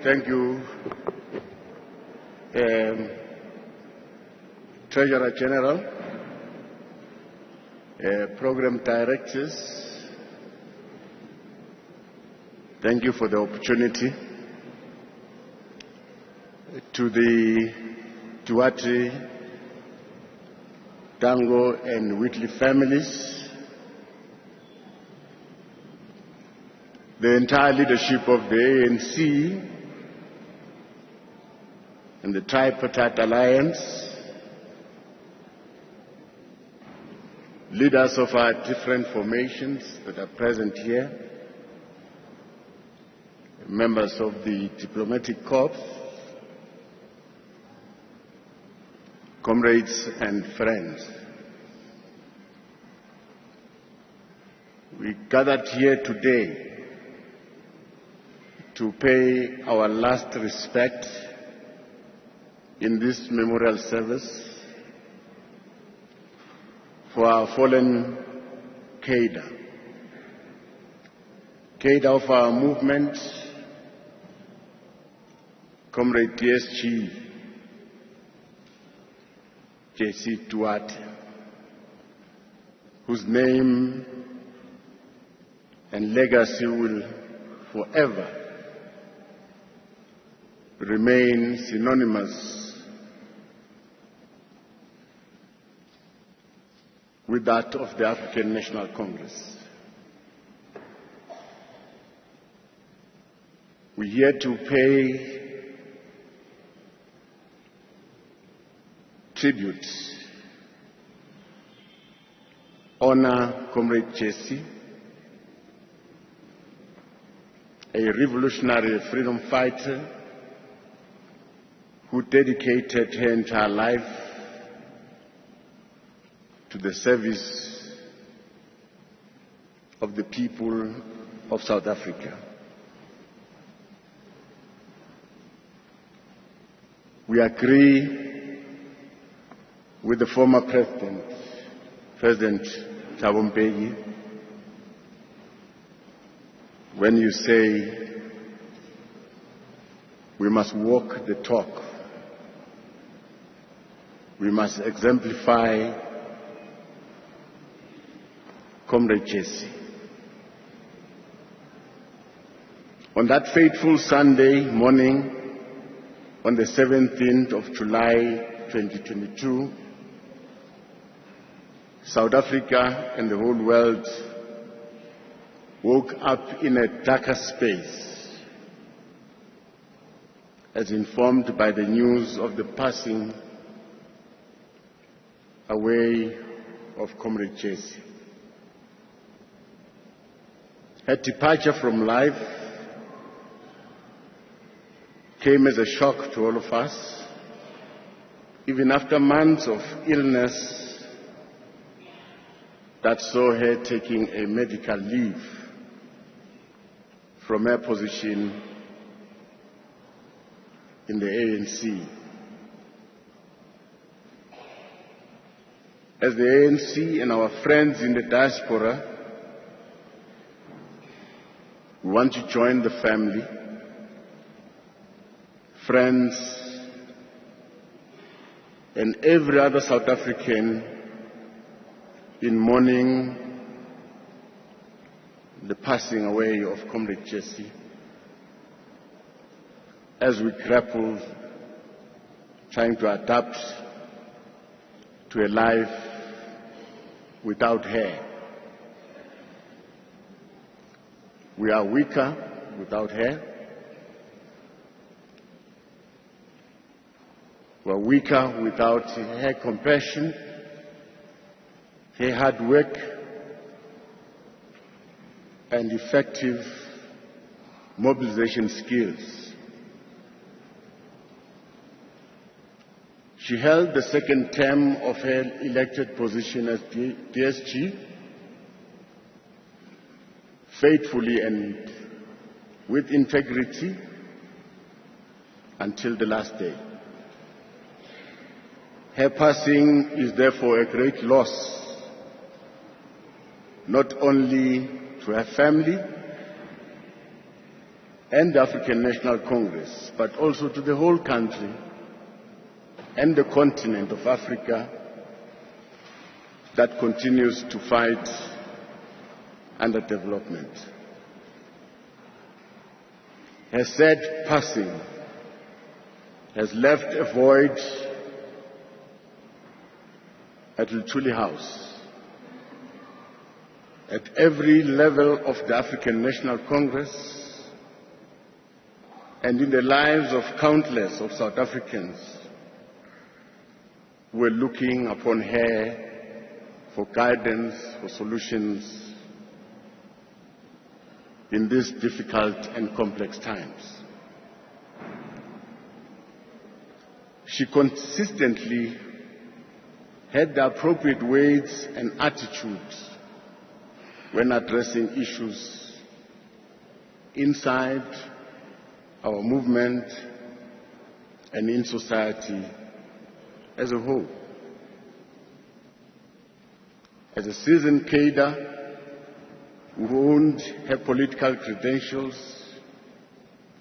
Thank you, Treasurer General, Program Directors. Thank you for the opportunity. To the Duarte, Tango and Whitley families, the entire leadership of the ANC and the Tripartite Alliance, leaders of our different formations that are present here, members of the diplomatic corps, comrades and friends. We gathered here today to pay our last respect in this memorial service for our fallen cadre of our movement, Comrade Jessie Duarte, whose name and legacy will forever remain synonymous with that of the African National Congress. We're here to pay tribute, honor Comrade Jessie, a revolutionary freedom fighter who dedicated her entire life to the service of the people of South Africa. We agree with the former President Thabo, when you say we must walk the talk, we must exemplify Comrade Jessie. On that fateful Sunday morning, on the 17th of July 2022, South Africa and the whole world woke up in a darker space, as informed by the news of the passing away of Comrade Jessie. Her departure from life came as a shock to all of us, even after months of illness that saw her taking a medical leave from her position in the ANC. As the ANC and our friends in the diaspora, we want to join the family, friends, and every other South African in mourning the passing away of Comrade Jessie, as we grapple trying to adapt to a life without her. We are weaker without her. We are weaker without her compassion, her hard work, and effective mobilization skills. She held the second term of her elected position as DSG faithfully and with integrity until the last day. Her passing is therefore a great loss, not only to her family, and the African National Congress, but also to the whole country and the continent of Africa that continues to fight underdevelopment. Her sad passing has left a void at Luthuli House, at every level of the African National Congress, and in the lives of countless of South Africans who were looking upon her for guidance, for solutions in these difficult and complex times. She consistently had the appropriate words and attitudes when addressing issues inside our movement and in society as a whole. As a seasoned cadre who honed her political credentials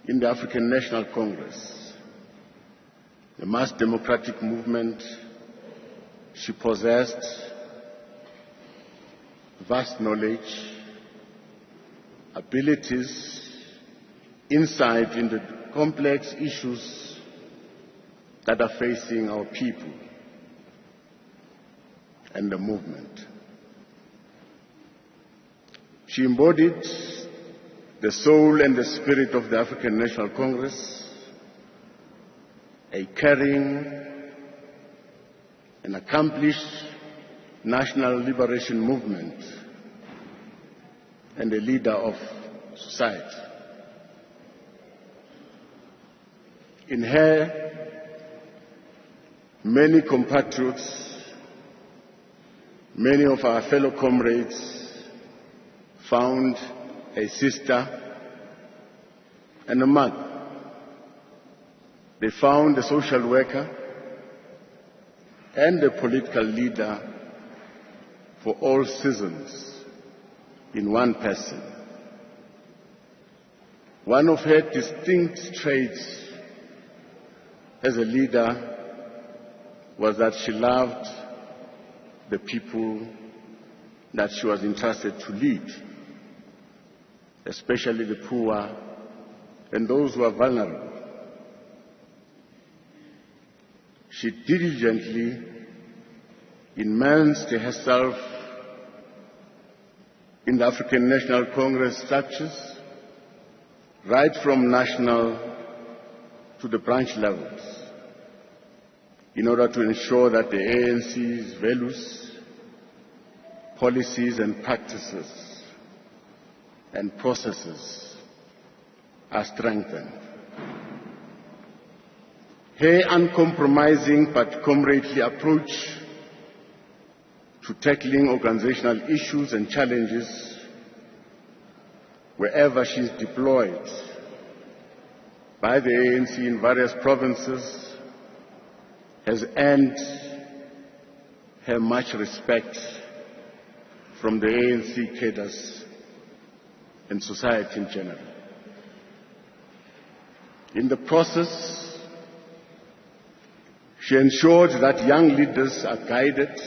in the African National Congress, the mass democratic movement, she possessed vast knowledge, abilities, insight into the complex issues that are facing our people and the movement. She embodied the soul and the spirit of the African National Congress, a caring and accomplished national liberation movement, and a leader of society. In her, many compatriots, many of our fellow comrades found a sister and a mother. They found a social worker and a political leader for all seasons in one person. One of her distinct traits as a leader was that she loved the people that she was entrusted to lead, especially the poor and those who are vulnerable. She diligently immersed herself in the African National Congress structures, right from national to the branch levels, in order to ensure that the ANC's values, policies and practices and processes are strengthened. Her uncompromising but comradely approach to tackling organizational issues and challenges wherever she is deployed by the ANC in various provinces has earned her much respect from the ANC cadres and society in general. In the process, she ensured that young leaders are guided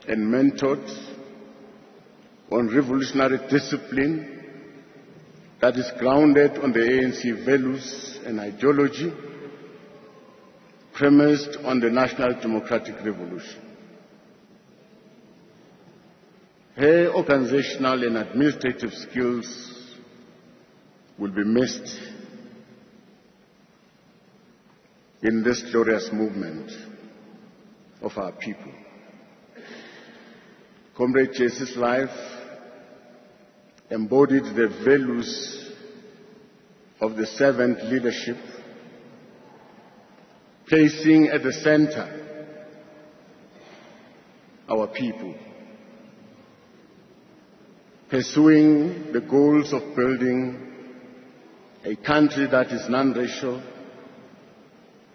and mentored on revolutionary discipline that is grounded on the ANC values and ideology, premised on the National Democratic Revolution. Her organizational and administrative skills will be missed in this glorious movement of our people. Comrade Jessie's life embodied the values of the servant leadership, placing at the center our people, pursuing the goals of building a country that is non-racial,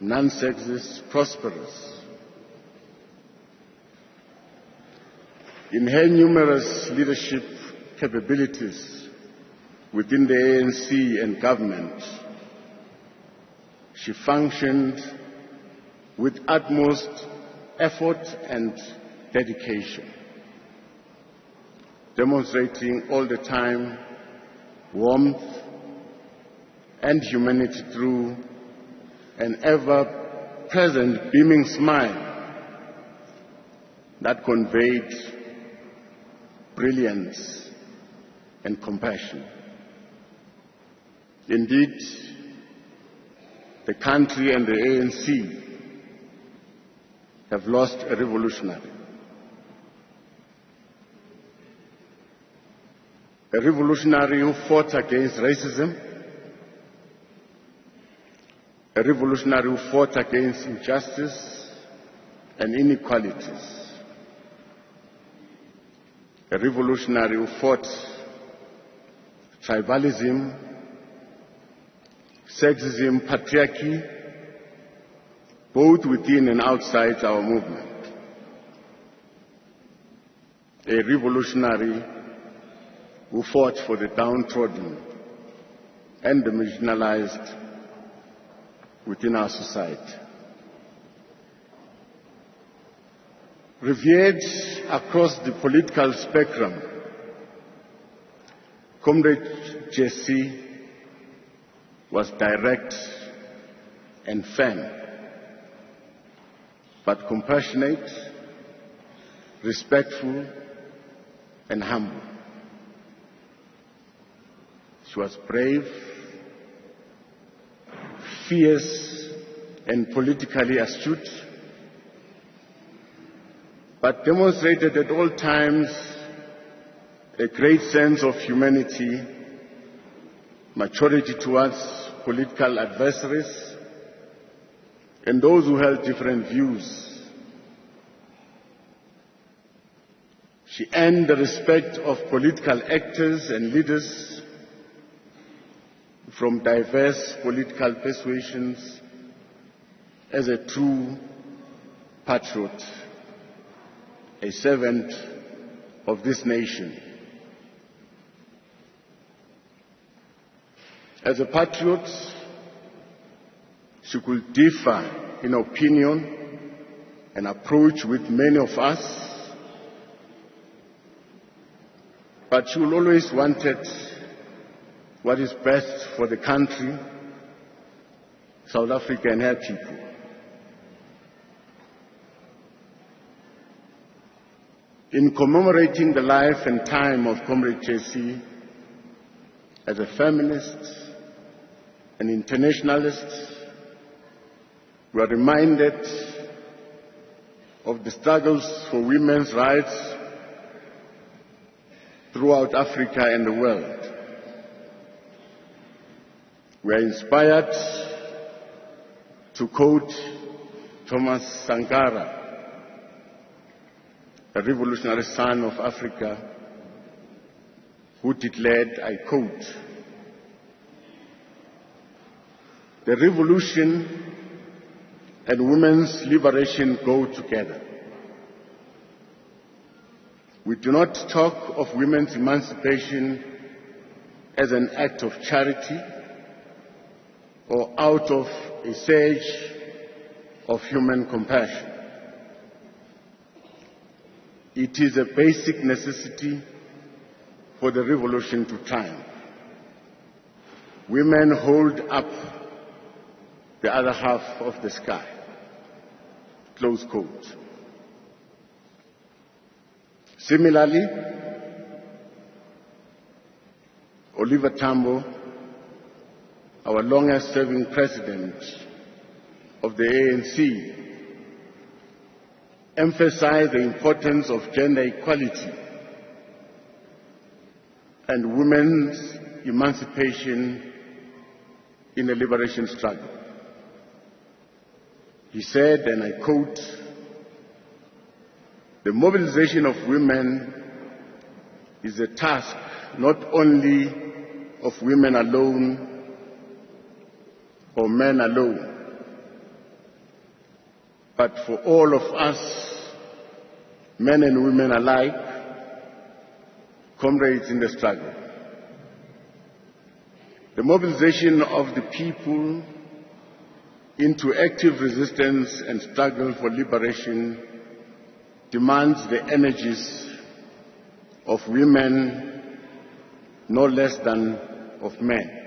non-sexist, prosperous. In her numerous leadership capabilities, within the ANC and government, she functioned with utmost effort and dedication, demonstrating all the time warmth and humanity through an ever-present beaming smile that conveyed brilliance and compassion. Indeed, the country and the ANC have lost a revolutionary. A revolutionary who fought against racism, a revolutionary who fought against injustice and inequalities, a revolutionary who fought tribalism, sexism, patriarchy, both within and outside our movement. A revolutionary who fought for the downtrodden and the marginalized within our society. Revered across the political spectrum, Comrade Jessie was direct and firm, but compassionate, respectful, and humble. She was brave, fierce, and politically astute, but demonstrated at all times a great sense of humanity, maturity towards political adversaries, and those who held different views. She earned the respect of political actors and leaders from diverse political persuasions as a true patriot, a servant of this nation. As a patriot, she could differ in opinion and approach with many of us, but she will always wanted what is best for the country, South Africa, and her people. In commemorating the life and time of Comrade Jessie, as a feminist, an internationalist, we are reminded of the struggles for women's rights throughout Africa and the world. We are inspired to quote Thomas Sankara, a revolutionary son of Africa, who declared, I quote, "The revolution and women's liberation go together. We do not talk of women's emancipation as an act of charity or out of a surge of human compassion. It is a basic necessity for the revolution to triumph. Women hold up the other half of the sky." Close quote. Similarly, Oliver Tambo, our longest-serving president of the ANC, emphasized the importance of gender equality and women's emancipation in the liberation struggle. He said, and I quote, "The mobilization of women is a task not only of women alone or men alone, but for all of us, men and women alike, comrades in the struggle." The mobilization of the people into active resistance and struggle for liberation demands the energies of women no less than of men.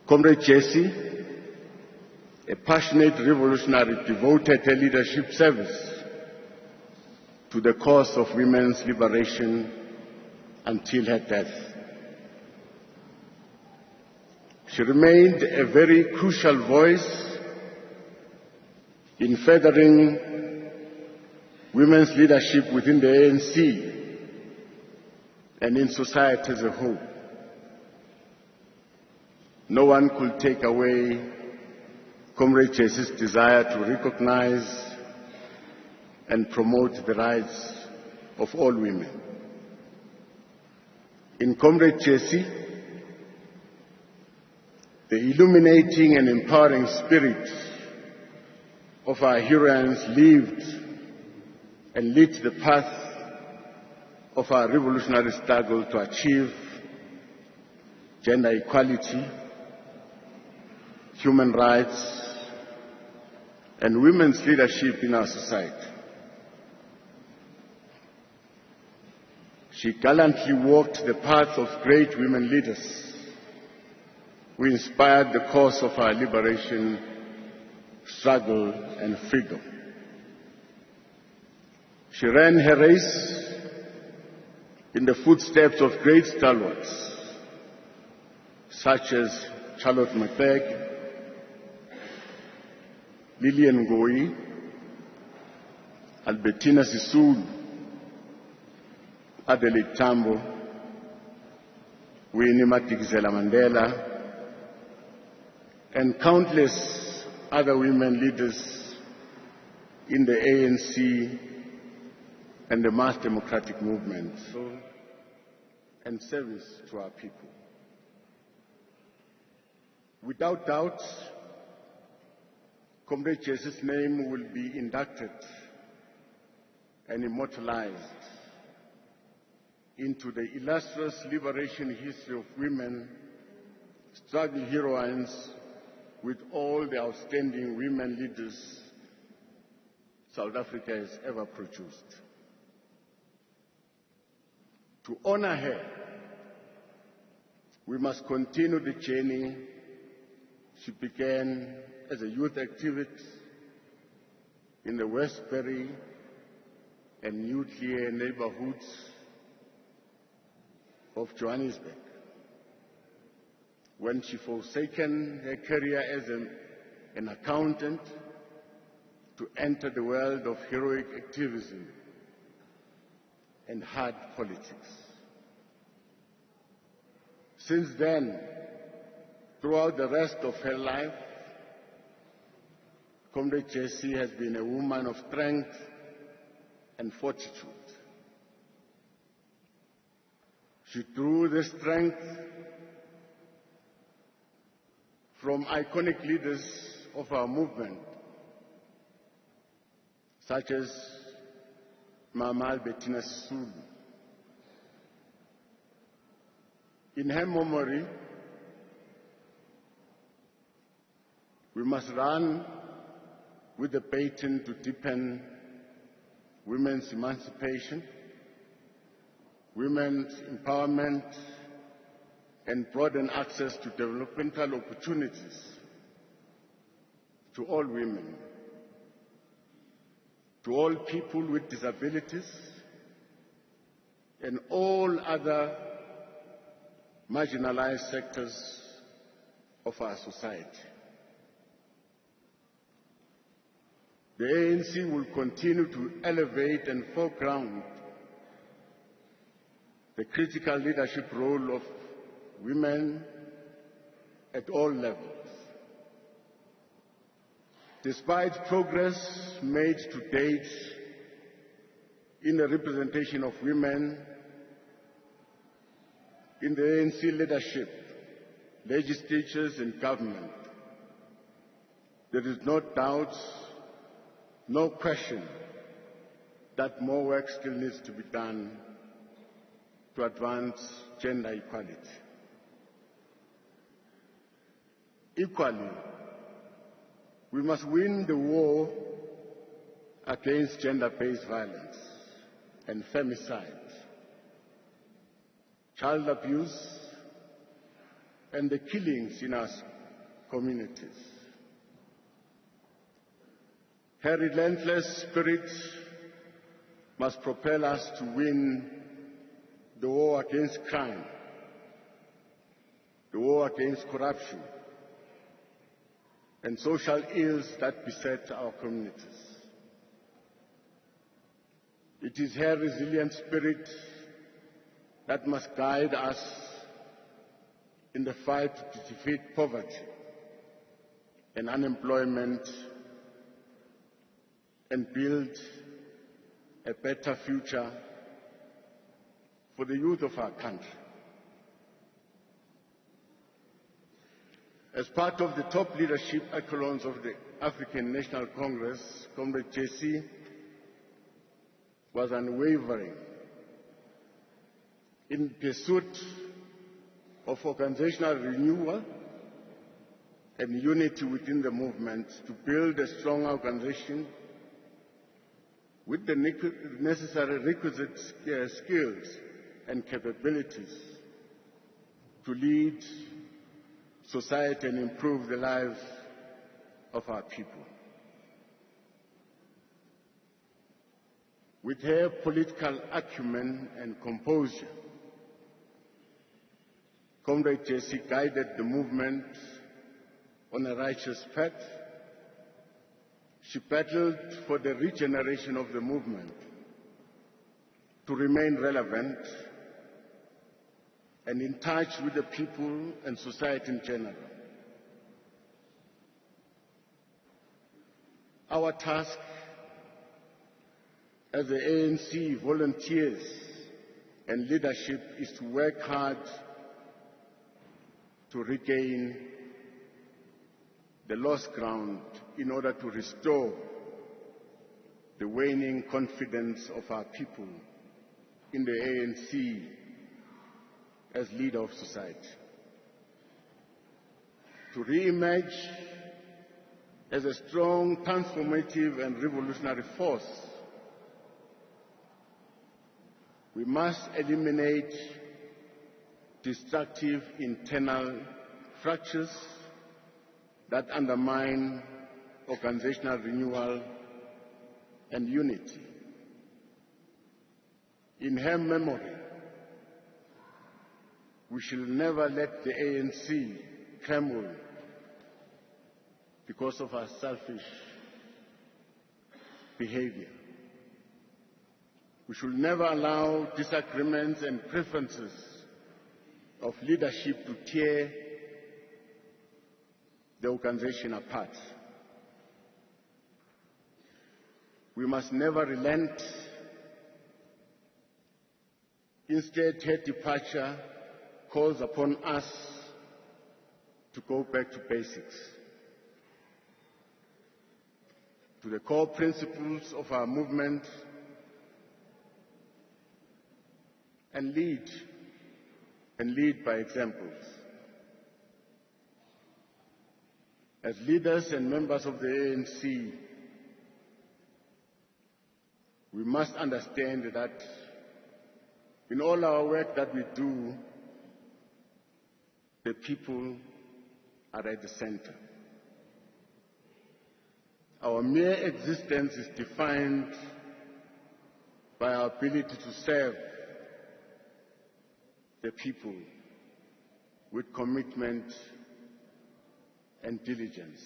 Comrade Jessie, a passionate revolutionary, devoted her leadership service to the cause of women's liberation until her death. She remained a very crucial voice in furthering women's leadership within the ANC and in society as a whole. No one could take away Comrade Jessie's desire to recognize and promote the rights of all women. In Comrade Jessie, the illuminating and empowering spirit of our heroines lived and lit the path of our revolutionary struggle to achieve gender equality, human rights, and women's leadership in our society. She gallantly walked the path of great women leaders who inspired the cause of our liberation, struggle, and freedom. She ran her race in the footsteps of great stalwarts such as Charlotte McBurg, Lillian Ngoyi, Albertina Sisulu, Adelaide Tambo, Winnie Madikizela-Mandela, and countless other women leaders in the ANC and the mass democratic movement and service to our people. Without doubt, Comrade Jessie's name will be inducted and immortalized into the illustrious liberation history of women, struggle heroines, with all the outstanding women leaders South Africa has ever produced. To honor her, we must continue the journey she began as a youth activist in the Westbury and Nuclear neighborhoods of Johannesburg, when she forsaken her career as an accountant to enter the world of heroic activism and hard politics. Since then, throughout the rest of her life, Comrade Jessie has been a woman of strength and fortitude. She drew this strength from iconic leaders of our movement, such as Mama Albertina Sisulu. In her memory, we must run with the baton to deepen women's emancipation, women's empowerment, and broaden access to developmental opportunities to all women, to all people with disabilities, and all other marginalized sectors of our society. The ANC will continue to elevate and foreground the critical leadership role of women at all levels. Despite progress made to date in the representation of women in the ANC leadership, legislatures and government, there is no doubt, no question that more work still needs to be done to advance gender equality. Equally, we must win the war against gender-based violence and femicide, child abuse, and the killings in our communities. Her relentless spirit must propel us to win the war against crime, the war against corruption, and social ills that beset our communities. It is her resilient spirit that must guide us in the fight to defeat poverty and unemployment and build a better future for the youth of our country. As part of the top leadership echelons of the African National Congress, Comrade Jessie was unwavering in pursuit of organizational renewal and unity within the movement to build a strong organization with the necessary requisite skills and capabilities to lead society and improve the lives of our people. With her political acumen and composure, Comrade Jessie guided the movement on a righteous path. She battled for the regeneration of the movement to remain relevant and in touch with the people and society in general. Our task as the ANC volunteers and leadership is to work hard to regain the lost ground in order to restore the waning confidence of our people in the ANC as leader of society, to re-emerge as a strong, transformative and revolutionary force. We must eliminate destructive internal fractures that undermine organizational renewal and unity. In her memory, we shall never let the ANC crumble because of our selfish behavior. We should never allow disagreements and preferences of leadership to tear the organization apart. We must never relent. Instead, her departure calls upon us to go back to basics, to the core principles of our movement, and lead by examples. As leaders and members of the ANC, we must understand that in all our work that we do, the people are at the center. Our mere existence is defined by our ability to serve the people with commitment and diligence.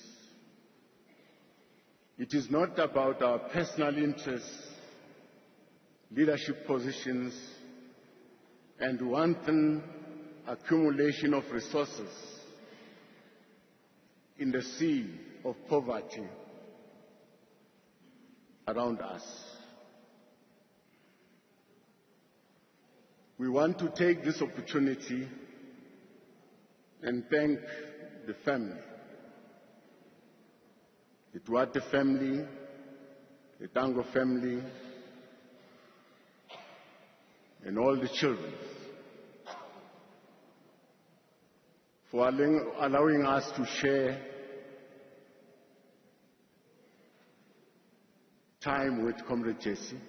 It is not about our personal interests, leadership positions, and wanton accumulation of resources in the sea of poverty around us. We want to take this opportunity and thank the family, the Duarte family, the Tango family, and all the children for allowing us to share time with Comrade Jessie,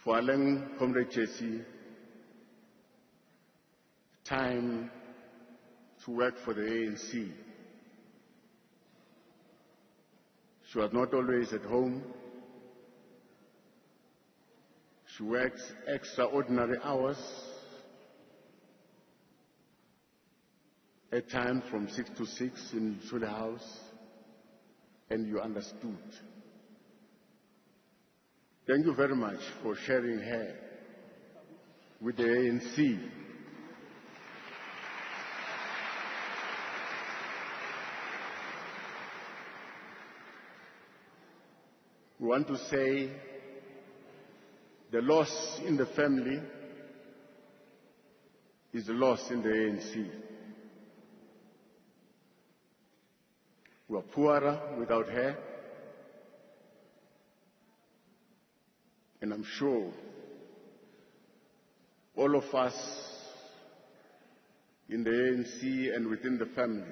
for allowing Comrade Jessie time to work for the ANC. She was not always at home. She works extraordinary hours, at times from 6 to 6 in Shule House, and you understood. Thank you very much for sharing her with the ANC. We want to say the loss in the family is a loss in the ANC. We are poorer without her, and I'm sure all of us in the ANC and within the family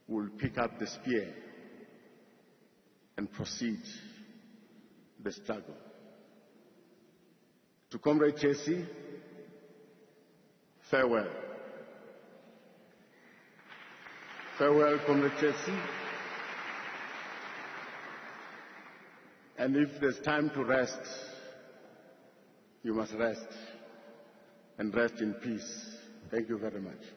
will pick up the spear and proceed the struggle. To Comrade Jessie, farewell. Farewell, Comrade Jessie. And if there's time to rest, you must rest, and rest in peace. Thank you very much.